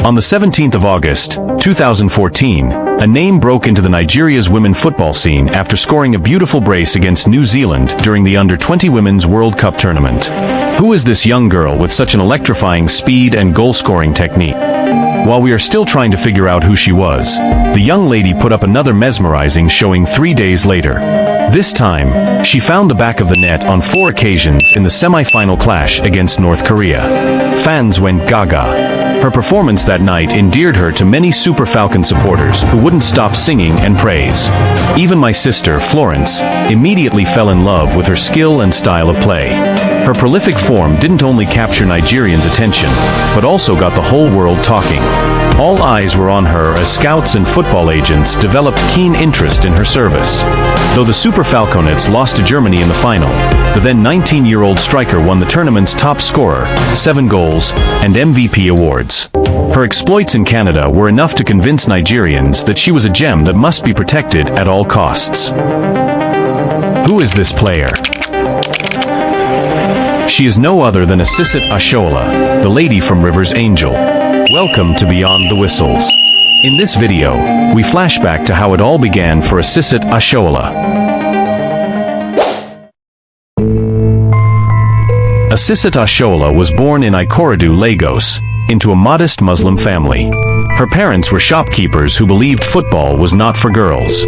On the 17th of August, 2014, a name broke into the Nigeria's women football scene after scoring a beautiful brace against New Zealand during the Under-20 Women's World Cup tournament. Who is this young girl with such an electrifying speed and goal-scoring technique? While we are still trying to figure out who she was, the young lady put up another mesmerizing showing 3 days later. This time, she found the back of the net on 4 occasions in the semi-final clash against North Korea. Fans went gaga. Her performance that night endeared her to many Super Falcon supporters who wouldn't stop singing and praise. Even my sister, Florence, immediately fell in love with her skill and style of play. Her prolific form didn't only capture Nigerians' attention, but also got the whole world talking. All eyes were on her as scouts and football agents developed keen interest in her service. Though the Super Falconets lost to Germany in the final, the then 19-year-old striker won the tournament's top scorer, 7 goals, and MVP awards. Her exploits in Canada were enough to convince Nigerians that she was a gem that must be protected at all costs. Who is this player? She is no other than Oshoala, the lady from Rivers Angel. Welcome to Beyond the Whistles. In this video, we flash back to how it all began for Oshoala. Oshoala was born in Ikorodu, Lagos, into a modest Muslim family. Her parents were shopkeepers who believed football was not for girls.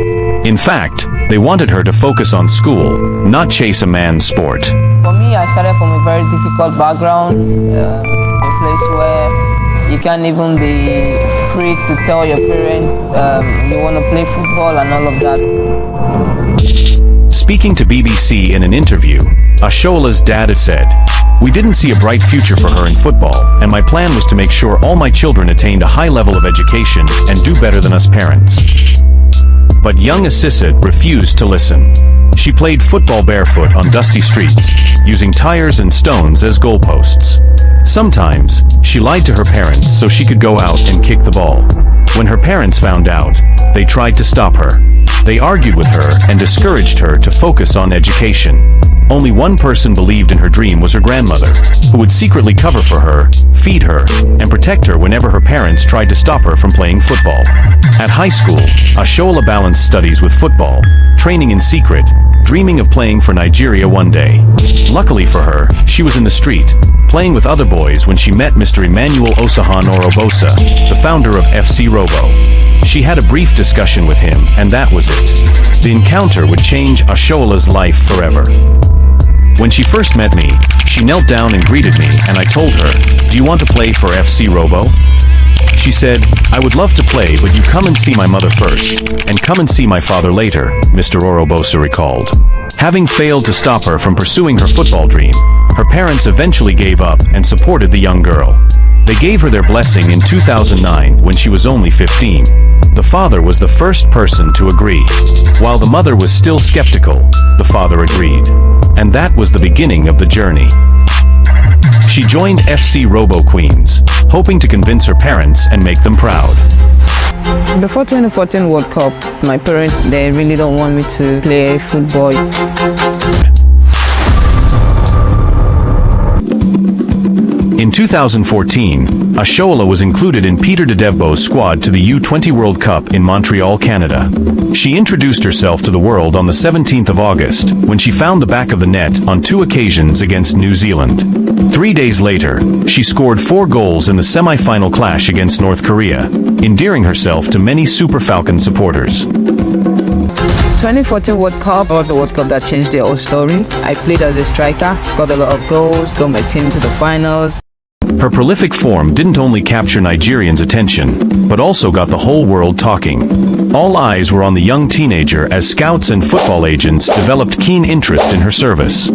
In fact, they wanted her to focus on school, not chase a man's sport. For me, I started from a very difficult background, a place where you can't even be free to tell your parents you want to play football and all of that. Speaking to BBC in an interview, Oshoala's dad has said, "We didn't see a bright future for her in football, and my plan was to make sure all my children attained a high level of education and do better than us parents." But young Oshoala refused to listen. She played football barefoot on dusty streets, using tires and stones as goalposts. Sometimes, she lied to her parents so she could go out and kick the ball. When her parents found out, they tried to stop her. They argued with her and discouraged her to focus on education. Only one person believed in her dream was her grandmother, who would secretly cover for her, feed her, and protect her whenever her parents tried to stop her from playing football. At high school, Oshoala balanced studies with football, training in secret, dreaming of playing for Nigeria one day. Luckily for her, she was in the street, playing with other boys when she met Mr. Emmanuel Orobosa, the founder of FC Robo. She had a brief discussion with him, and that was it. The encounter would change Oshoala's life forever. When she first met me, she knelt down and greeted me, and I told her, "Do you want to play for FC Robo?" She said, "I would love to play, but you come and see my mother first, and come and see my father later," Mr. Orobosa recalled. Having failed to stop her from pursuing her football dream, her parents eventually gave up and supported the young girl. They gave her their blessing in 2009 when she was only 15. The father was the first person to agree. While the mother was still skeptical, the father agreed. And that was the beginning of the journey. She joined FC Robo Queens, hoping to convince her parents and make them proud. Before 2014 World Cup, my parents, they really don't want me to play football. In 2014, Oshoala was included in Peter Dedebo's squad to the U20 World Cup in Montreal, Canada. She introduced herself to the world on the 17th of August, when she found the back of the net on 2 occasions against New Zealand. 3 days later, she scored 4 goals in the semi-final clash against North Korea, endearing herself to many Super Falcon supporters. 2014 World Cup was the World Cup that changed the whole story. I played as a striker, scored a lot of goals, got my team to the finals. Her prolific form didn't only capture Nigerians' attention, but also got the whole world talking. All eyes were on the young teenager as scouts and football agents developed keen interest in her service.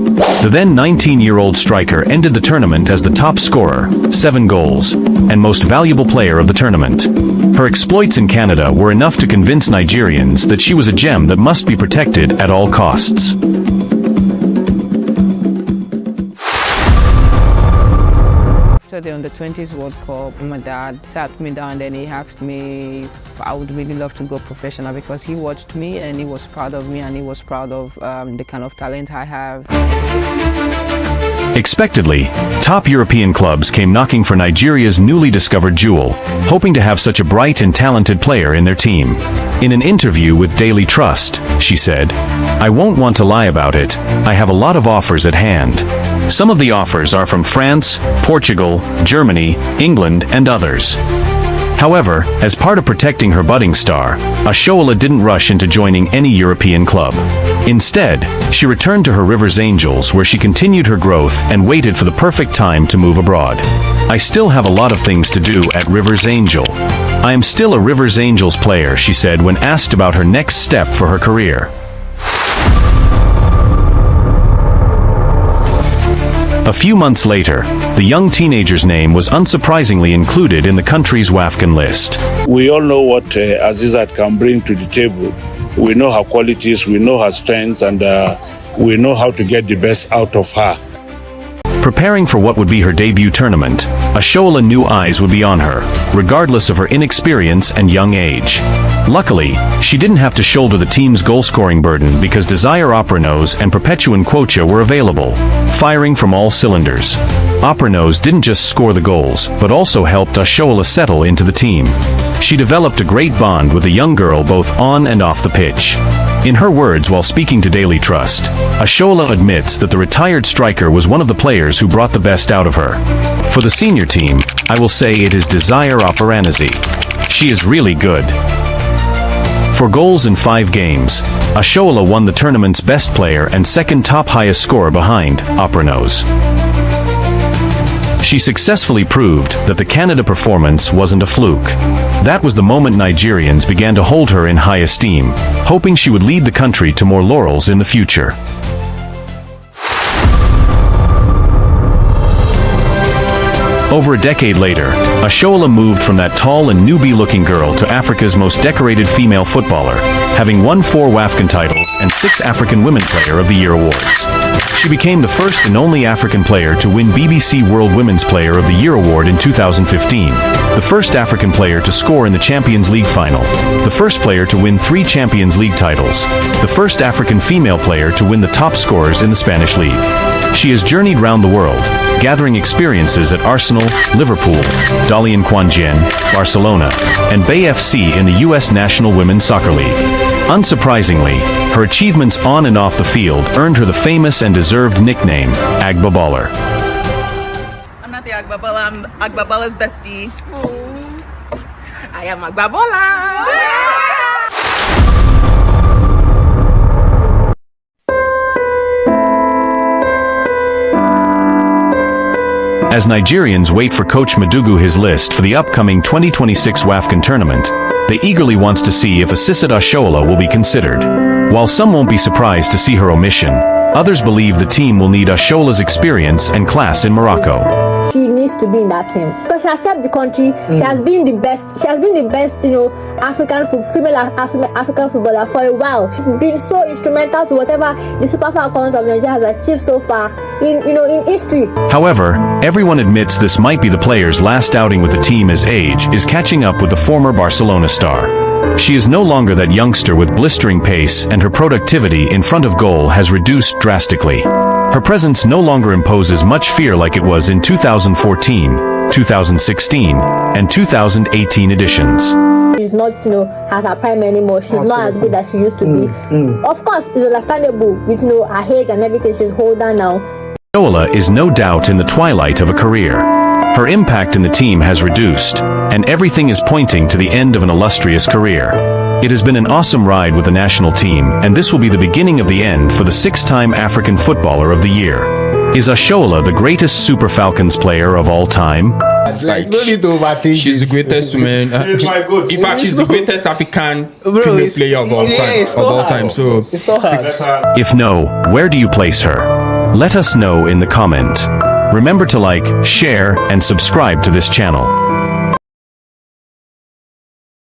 The then 19-year-old striker ended the tournament as the top scorer, 7 goals, and most valuable player of the tournament. Her exploits in Canada were enough to convince Nigerians that she was a gem that must be protected at all costs. After the Under-20s World Cup, my dad sat me down and he asked me if I would really love to go professional, because he watched me and he was proud of me and he was proud of the kind of talent I have. Expectedly, top European clubs came knocking for Nigeria's newly discovered jewel, hoping to have such a bright and talented player in their team. In an interview with Daily Trust, she said, "I won't want to lie about it, I have a lot of offers at hand. Some of the offers are from France, Portugal, Germany, England, and others." However, as part of protecting her budding star, Oshoala didn't rush into joining any European club. Instead, she returned to her Rivers Angels where she continued her growth and waited for the perfect time to move abroad. "I still have a lot of things to do at Rivers Angel. I am still a Rivers Angels player," she said when asked about her next step for her career. A few months later, the young teenager's name was unsurprisingly included in the country's WAFCON list. We all know what Azizat can bring to the table. We know her qualities, we know her strengths, and we know how to get the best out of her. Preparing for what would be her debut tournament, Oshoala knew eyes would be on her, regardless of her inexperience and young age. Luckily, she didn't have to shoulder the team's goal-scoring burden because Desire Opranos and Perpetuan Quocha were available, firing from all cylinders. Opranos didn't just score the goals, but also helped Oshoala settle into the team. She developed a great bond with the young girl both on and off the pitch. In her words while speaking to Daily Trust, Oshoala admits that the retired striker was one of the players who brought the best out of her. "For the senior team, I will say it is Desire Operanasi. She is really good." For goals in 5 games, Oshoala won the tournament's best player and second top highest scorer behind Opranos. She successfully proved that the Canada performance wasn't a fluke. That was the moment Nigerians began to hold her in high esteem, hoping she would lead the country to more laurels in the future. Over a decade later, Oshoala moved from that tall and newbie-looking girl to Africa's most decorated female footballer, having won 4 WAFCON titles and 6 African Women Player of the Year awards. She became the first and only African player to win BBC World Women's Player of the Year award in 2015, the first African player to score in the Champions League final, the first player to win 3 Champions League titles, the first African female player to win the top scorers in the Spanish League. She has journeyed round the world, gathering experiences at Arsenal, Liverpool, Dalian Quanjian, Barcelona, and Bay FC in the U.S. National Women's Soccer League. Unsurprisingly, her achievements on and off the field earned her the famous and deserved nickname, Agba Baller. I'm not the Agba Baller, I'm Agba Baller's bestie. I am Agba Baller! As Nigerians wait for Coach Madugu his list for the upcoming 2026 WAFCON tournament, they eagerly wants to see if Asisat Oshoala will be considered. While some won't be surprised to see her omission, others believe the team will need Oshoala's experience and class in Morocco. She needs to be in that team because she has served the country. She has been the best. She has been the best, female African footballer for a while. She's been so instrumental to whatever the Super Falcons of Nigeria has achieved so far in history. However, everyone admits this might be the player's last outing with the team as age is catching up with the former Barcelona star. She is no longer that youngster with blistering pace, and her productivity in front of goal has reduced drastically. Her presence no longer imposes much fear like it was in 2014, 2016, and 2018 editions. She's not, at her prime anymore. She's not as good as she used to be. Of course, it's understandable with, her age and everything. She's older now. Oshoala is no doubt in the twilight of a career. Her impact in the team has reduced, and everything is pointing to the end of an illustrious career. It has been an awesome ride with the national team, and this will be the beginning of the end for the 6-time African Footballer of the Year. Is Oshoala the greatest Super Falcons player of all time? Like, she's the greatest woman. In fact, she's the greatest African female player of all time. So, if no, where do you place her? Let us know in the comment. Remember to like, share, and subscribe to this channel.